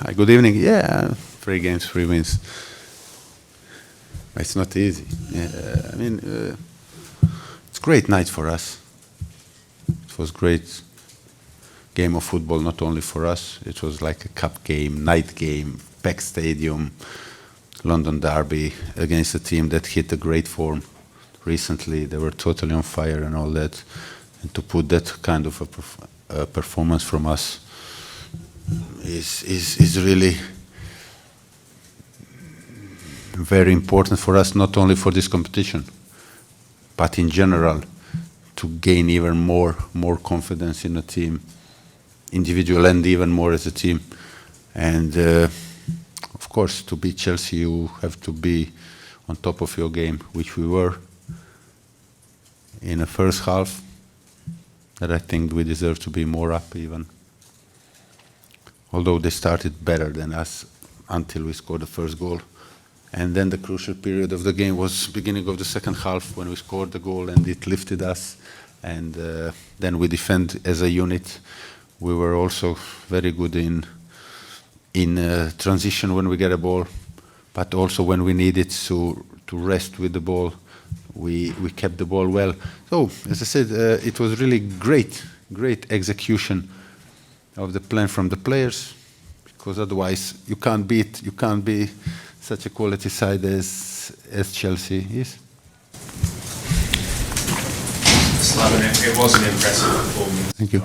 Hi, good evening. Yeah, 3 games, 3 wins. It's not easy. Yeah, I mean, it's a great night for us. It was great game of football, not only for us. It was like a cup game, night game, packed stadium, London derby against a team that hit a great form recently. They were totally on fire and all that. And to put that kind of a performance from us is really very important for us, not only for this competition, but in general, to gain even more confidence in a team, individual and even more as a team. And of course, to beat Chelsea, you have to be on top of your game, which we were in the first half. That I think we deserve to be more up even. Although they started better than us until we scored the first goal. And then the crucial period of the game was beginning of the second half when we scored the goal and it lifted us. And then we defend as a unit. We were also very good in transition when we get a ball, but also when we needed to rest with the ball, we kept the ball well. So, as I said, it was really great execution of the plan from the players, because otherwise you can't be such a quality side as Chelsea is. Slaven, it was an impressive performance. Thank you.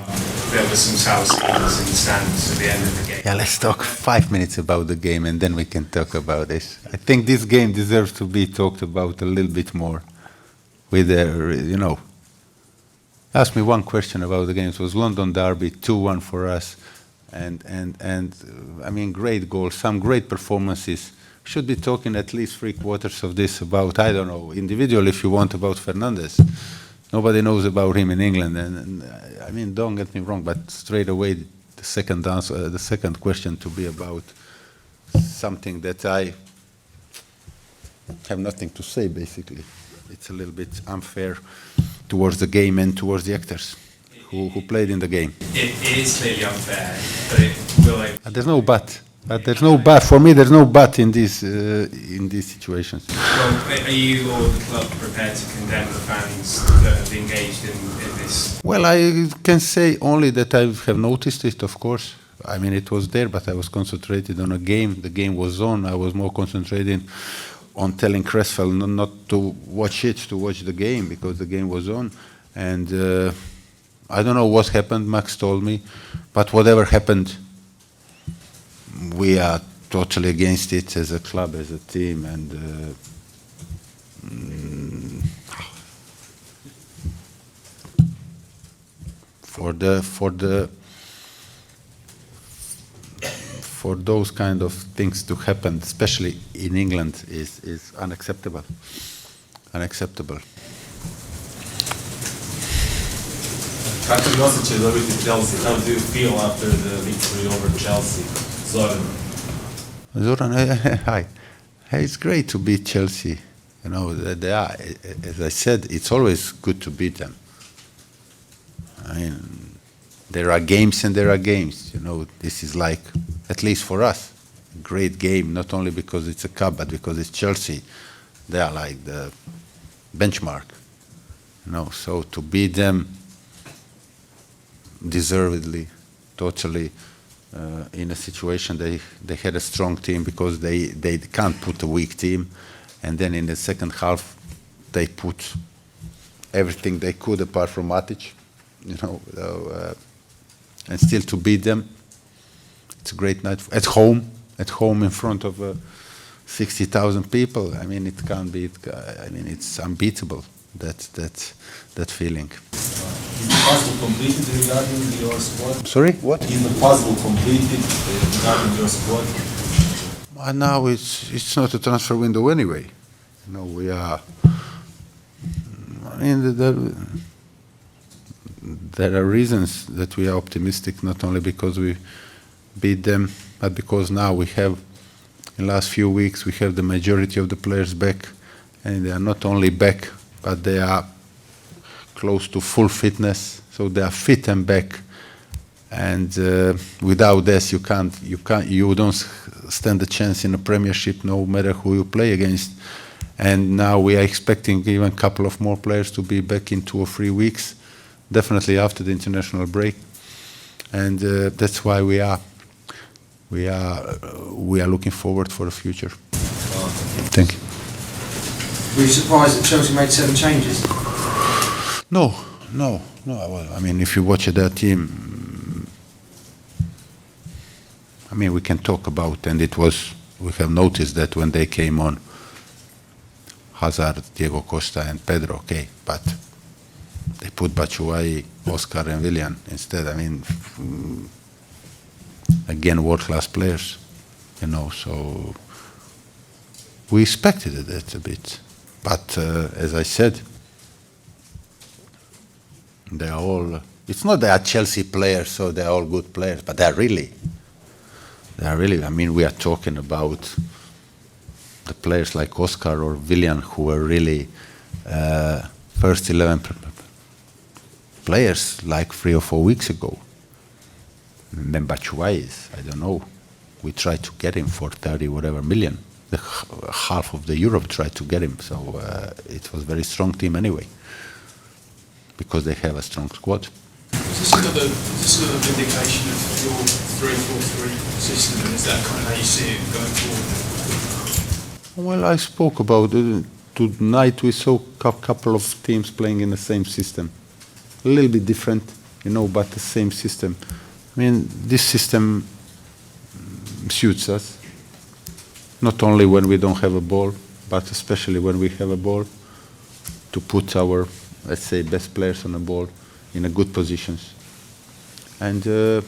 There was some salespeople in the stands at the end of the game. Yeah, let's talk 5 minutes about the game and then we can talk about this. I think this game deserves to be talked about a little bit more. With ask me one question about the game. It was London derby, 2-1 for us, and I mean, great goals, some great performances. Should be talking at least 3/4 of this about, I don't know, individual if you want, about Fernandes. Nobody knows about him in England, and I mean, don't get me wrong, but straight away the second question to be about something that I have nothing to say, basically. It's a little bit unfair towards the game and towards the actors who played in the game. It is clearly unfair, but it will. There's no but. But there's no but. For me, there's no but in these situations. Well, are you or the club prepared to condemn the fans that have engaged in this? Well, I can say only that I have noticed it, of course. I mean, it was there, but I was concentrated on a game. The game was on. I was more concentrated on telling Cresswell not to watch it, to watch the game, because the game was on. And I don't know what happened, Max told me, but whatever happened, we are totally against it as a club, as a team, and for those kind of things to happen, especially in England, is unacceptable. Unacceptable. Kako je osjećaj dobiti Chelsea? How do you feel after the victory over Chelsea? Zoran, hi. Hey, it's great to beat Chelsea. You know, they are, as I said, it's always good to beat them. I mean, there are games and there are games. You know, this is like, at least for us, a great game, not only because it's a cup, but because it's Chelsea. They are like the benchmark. You know, so to beat them deservedly, totally, in a situation they had a strong team, because they can't put a weak team, and then in the second half they put everything they could apart from Matic, you know, and still to beat them. It's a great night at home in front of 60,000 people. I mean, it can't be. I mean, it's unbeatable. That feeling. Is the puzzle completed regarding your squad? Sorry, what? Is the puzzle completed regarding your squad? Now it's not a transfer window anyway. You know, we are. I mean, there are reasons that we are optimistic, not only because we beat them, but because now we have, in the last few weeks, we have the majority of the players back, and they are not only back, but they are close to full fitness, so they are fit and back. And without this, you don't stand a chance in a Premiership, no matter who you play against. And now we are expecting even a couple of more players to be back in 2 or 3 weeks, definitely after the international break. And that's why we are looking forward for the future. Thank you. Were you surprised that Chelsea made 7 changes? No. Well, I mean, if you watch their team, I mean, we can talk about, and we have noticed that when they came on, Hazard, Diego Costa, and Pedro, okay, but they put Batshuayi, Oscar, and Willian instead. I mean, again, world-class players, so we expected it a bit. But as I said, they are all, it's not they are Chelsea players, so they are all good players, but they are really, I mean, we are talking about the players like Oscar or Willian who were really first 11 players like 3 or 4 weeks ago. And then Batshuayi is, I don't know, we tried to get him for 30 whatever million. Half of the Europe tried to get him, so it was a very strong team anyway, because they have a strong squad. Is this another vindication of your 3-4-3 system, and is that kind of how you see it going forward? Well, I spoke about it. Tonight we saw a couple of teams playing in the same system. A little bit different, but the same system. I mean, this system suits us. Not only when we don't have a ball, but especially when we have a ball, to put our, let's say, best players on the ball in a good positions. And it's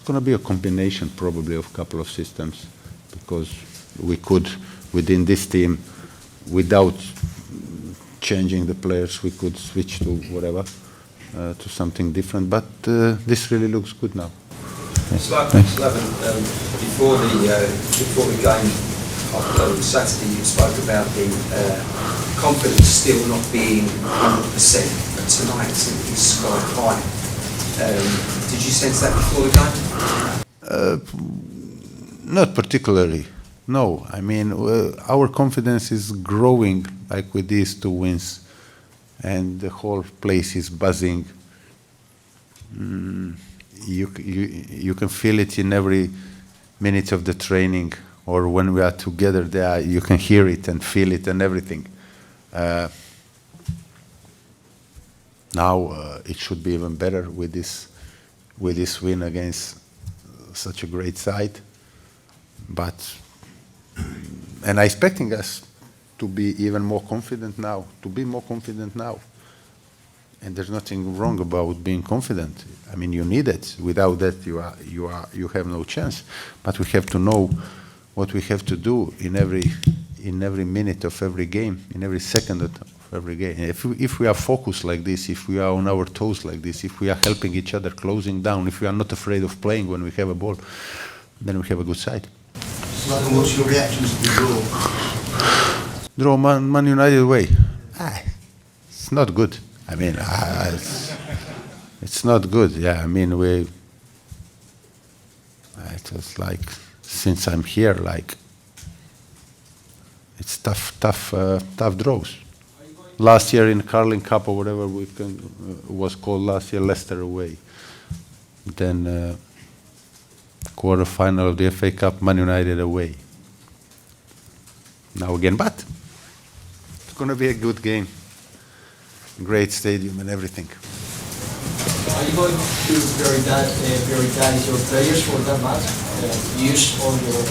going to be a combination probably of a couple of systems, because we could, within this team, without changing the players, we could switch to whatever, to something different. But this really looks good now. Slaven, before the game on Saturday, you spoke about the confidence still not being 100%, but tonight it's sky high. Did you sense that before the game? Not particularly, no. I mean, our confidence is growing like with these 2 wins, and the whole place is buzzing. You can feel it in every minute of the training, or when we are together there, you can hear it and feel it and everything. Now it should be even better with this win against such a great side. And I'm expecting us to be even more confident now, And there's nothing wrong about being confident. I mean, you need it. Without that, you have no chance. But we have to know what we have to do in every minute of every game, in every second of every game. If we are focused like this, if we are on our toes like this, if we are helping each other, closing down, if we are not afraid of playing when we have a ball, then we have a good side. Slaven, what's your reactions to the draw? Draw Man United away. It's not good. I mean, it's not good. Yeah, I mean, it was like, since I'm here, like, it's tough draws. Last year in Carling Cup or whatever was called last year, Leicester away. Then quarter-final of the FA Cup, Man United away. Now again, but it's going to be a good game. Great stadium and everything. Are you going to prioritize your players for that match? Use all your...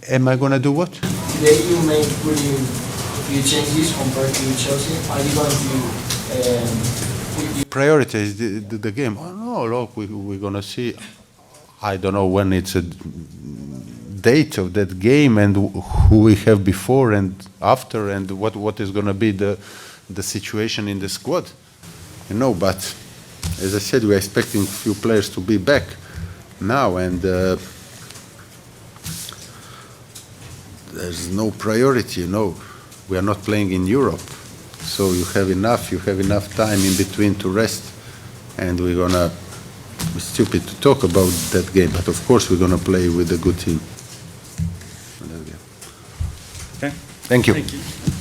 Am I going to do what? Today you made really few changes compared to Chelsea. Are you going to... prioritize the game? Oh, no, look, we're going to see. I don't know when it's a date of that game and who we have before and after and what is going to be the situation in the squad. But as I said, we're expecting a few players to be back now, and there's no priority, We are not playing in Europe. So you have enough time in between to rest, and we're gonna, it's stupid to talk about that game, but of course we're gonna play with a good team. Okay. Thank you. Thank you.